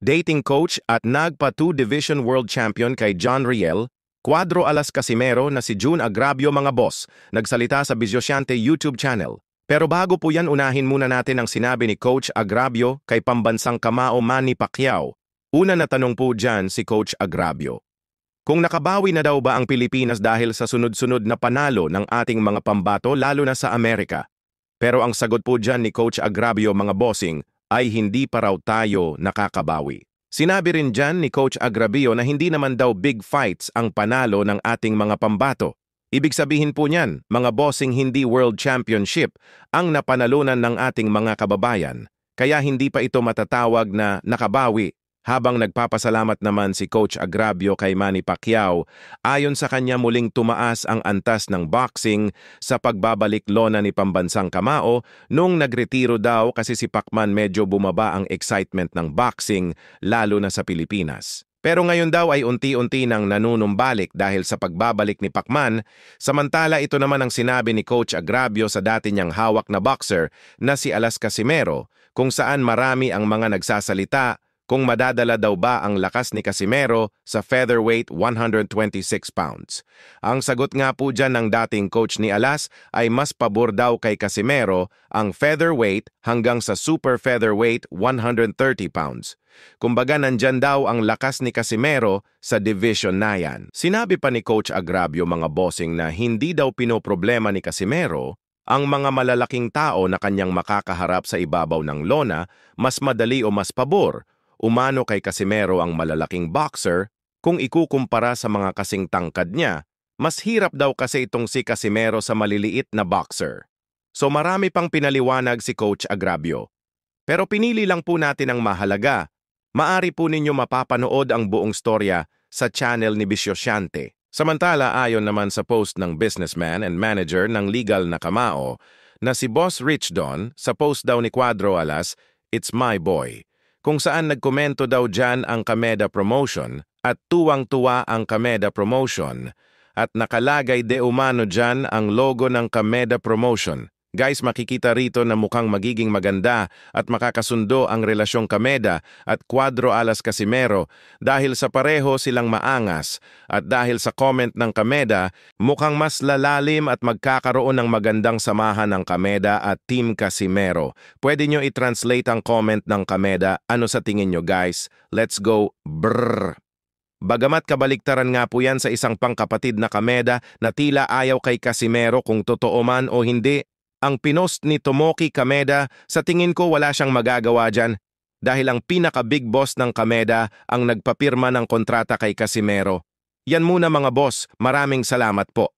dating coach at nagpa-2 Division World Champion kay John Riel, Cuadro Alas Casimero na si June Agrabio mga boss, nagsalita sa Bisosyante YouTube channel. Pero bago po yan, unahin muna natin ang sinabi ni Coach Agrabio kay pambansang kamao Manny Pacquiao. Una na tanong po dyan si Coach Agrabio. Kung nakabawi na daw ba ang Pilipinas dahil sa sunod-sunod na panalo ng ating mga pambato lalo na sa Amerika? Pero ang sagot po dyan ni Coach Agrabio mga bossing ay hindi pa raw tayo nakakabawi. Sinabi rin dyan ni Coach Agrabio na hindi naman daw big fights ang panalo ng ating mga pambato. Ibig sabihin po niyan, mga bossing hindi World Championship ang napanalunan ng ating mga kababayan. Kaya hindi pa ito matatawag na nakabawi. Habang nagpapasalamat naman si Coach Agrabio kay Manny Pacquiao, ayon sa kanya muling tumaas ang antas ng boxing sa pagbabalik lona ni pambansang kamao nung nagretiro daw kasi si Pacman medyo bumaba ang excitement ng boxing lalo na sa Pilipinas. Pero ngayon daw ay unti-unti nang nanunumbalik dahil sa pagbabalik ni Pacman, samantala ito naman ang sinabi ni Coach Agrabio sa dati niyang hawak na boxer na si Alas Casimero, kung saan marami ang mga nagsasalita kung madadala daw ba ang lakas ni Casimero sa featherweight 126 pounds. Ang sagot nga po dyan ng dating coach ni Alas ay mas pabor daw kay Casimero ang featherweight hanggang sa super featherweight 130 pounds. Kumbaga nandyan daw ang lakas ni Casimero sa division na yan. Sinabi pa ni Coach Agrabio mga bossing na hindi daw pinoproblema ni Casimero ang mga malalaking tao na kanyang makakaharap sa ibabaw ng lona, mas madali o mas pabor. Umano kay Casimero ang malalaking boxer, kung ikukumpara sa mga kasing tangkad niya, mas hirap daw kasi itong si Casimero sa maliliit na boxer. So marami pang pinaliwanag si Coach Agrabio. Pero pinili lang po natin ang mahalaga. Maari po ninyo mapapanood ang buong storya sa channel ni Bisosyante. Samantala ayon naman sa post ng businessman and manager ng legal na kamao na si Boss Rich Don sa post daw ni Cuadro Alas, "It's my boy." Kung saan nagkomento daw dyan ang Kameda Promotion at tuwang-tuwa ang Kameda Promotion at nakalagay de umano dyan ang logo ng Kameda Promotion. Guys, makikita rito na mukhang magiging maganda at makakasundo ang relasyong Kameda at Cuadro Alas Casimero dahil sa pareho silang maangas at dahil sa comment ng Kameda, mukhang mas lalalim at magkakaroon ng magandang samahan ng Kameda at Team Casimero. Pwede nyo i-translate ang comment ng Kameda. Ano sa tingin nyo guys? Let's go, brrr! Bagamat kabaliktaran nga po yan sa isang pangkapatid na Kameda na tila ayaw kay Casimero kung totoo man o hindi, ang pinost ni Tomoki Kameda, sa tingin ko wala siyang magagawa dyan dahil ang pinaka-big boss ng Kameda ang nagpapirma ng kontrata kay Casimero. Yan muna mga boss, maraming salamat po.